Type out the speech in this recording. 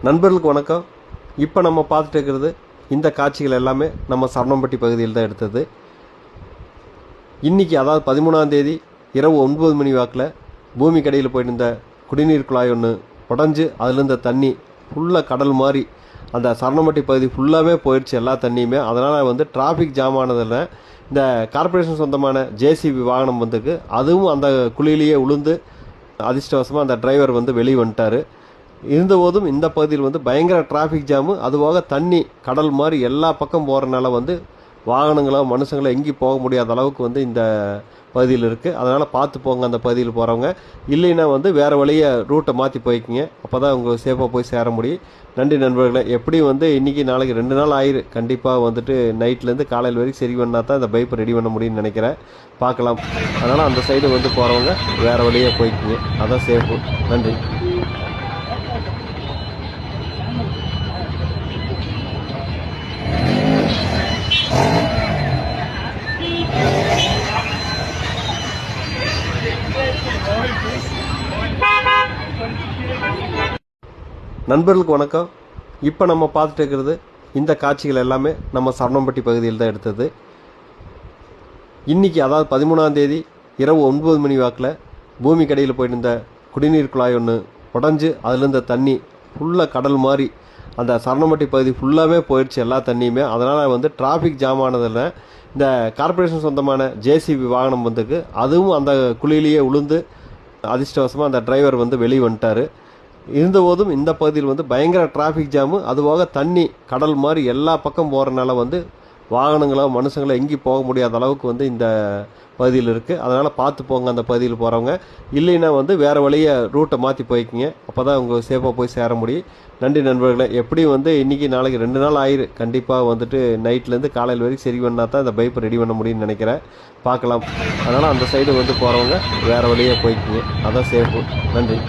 நண்பர்களுக்கு வணக்கம். இப்போ நம்ம பார்த்துட்டு இருக்கிறது இந்த காட்சிகள் எல்லாமே நம்ம சரணம்பட்டி பகுதியில் தான் எடுத்தது. இன்றைக்கி அதாவது 13ஆம் தேதி இரவு 9 மணி வாக்கில் பூமி கடையில் போயிட்டு இருந்த குடிநீர் குழாய் ஒன்று உடஞ்சி அதுலேருந்து தண்ணி ஃபுல்லாக கடல் மாதிரி அந்த சரணம்பட்டி பகுதி ஃபுல்லாகவே போயிடுச்சு, எல்லா தண்ணியுமே. அதனால் டிராஃபிக் ஜாம் ஆனதில் இந்த கார்பரேஷன் சொந்தமான ஜேசிபி வாகனம் வந்துருக்கு. அதுவும் அந்த குழியிலேயே உளுந்து அதிர்ஷ்டவசமாக அந்த டிரைவர் வெளியே வந்துட்டார். இருந்தபோதும் இந்த பகுதியில் பயங்கர டிராஃபிக் ஜாமு, அதுவாக தண்ணி கடல் மாதிரி எல்லா பக்கம் போகிறனால வாகனங்களோ மனுஷங்களோ எங்கேயும் போக முடியாத அளவுக்கு இந்த பகுதியில் இருக்குது. அதனால் பார்த்து போங்க அந்த பகுதியில் போகிறவங்க. இல்லைன்னா வேறு வழியை ரூட்டை மாற்றி போய்க்குங்க, அப்போ தான் உங்களுக்கு சேஃபாக போய் சேர முடியும். நன்றி நண்பர்களே. எப்படியும் இன்றைக்கி நாளைக்கு 2 நாள் ஆயிரு கண்டிப்பாக நைட்லேருந்து காலையில் வரைக்கும் சரி பண்ணால் தான் இந்த பைப்பை ரெடி பண்ண முடியும்னு நினைக்கிறேன். பார்க்கலாம். அதனால் அந்த சைடு போகிறவங்க வேறு வழியாக போய்க்குங்க, அதான் சேஃபு. நன்றி. நண்பர்களுக்கு வணக்கம். இப்போ நம்ம பார்த்துட்டு இருக்கிறது இந்த காட்சிகள் எல்லாமே நம்ம சரணம்பட்டி பகுதியில் தான் எடுத்தது. இன்றைக்கி அதாவது 13ஆம் தேதி இரவு 9 மணி வாக்கில் பூமி கடையில் போயிட்டு இருந்த குடிநீர் குழாய் ஒன்று உடஞ்சி அதுலேருந்து தண்ணி ஃபுல்லாக கடல் மாதிரி அந்த சரணம்பட்டி பகுதி ஃபுல்லாகவே போயிடுச்சு, எல்லா தண்ணியுமே. அதனால் டிராஃபிக் ஜாம் ஆனதில் இந்த கார்பரேஷன் சொந்தமான ஜேசிபி வாகனம் வந்துருக்கு. அதுவும் அந்த குழியிலேயே உளுந்து அதிர்ஷ்டவசமாக அந்த டிரைவர் வெளியே வந்துட்டார். இருந்தபோதும் இந்த பகுதியில் பயங்கர டிராஃபிக் ஜாமு, அதுவாக தண்ணி கடல் மாதிரி எல்லா பக்கம் போகிறனால வாகனங்களோ மனுஷங்களோ எங்கேயும் போக முடியாத அளவுக்கு இந்த பகுதியில் இருக்குது. அதனால் பார்த்து போங்க அந்த பகுதியில் போகிறவங்க. இல்லைன்னா வேறு வழியை ரூட்டை மாற்றி போய்க்குங்க, அப்போ தான் உங்களுக்கு சேஃபாக போய் சேர முடியும். நன்றி நண்பர்களே. எப்படியும் இன்றைக்கி நாளைக்கு 2 நாள் ஆயிரு கண்டிப்பாக நைட்லேருந்து காலையில் வரைக்கும் சரி பண்ணால் தான் இந்த பைப்பை ரெடி பண்ண முடியும்னு நினைக்கிறேன். பார்க்கலாம். அதனால் அந்த சைடு போகிறவங்க வேறு வழியாக போய்க்குங்க, அதான் சேஃபு. நன்றி.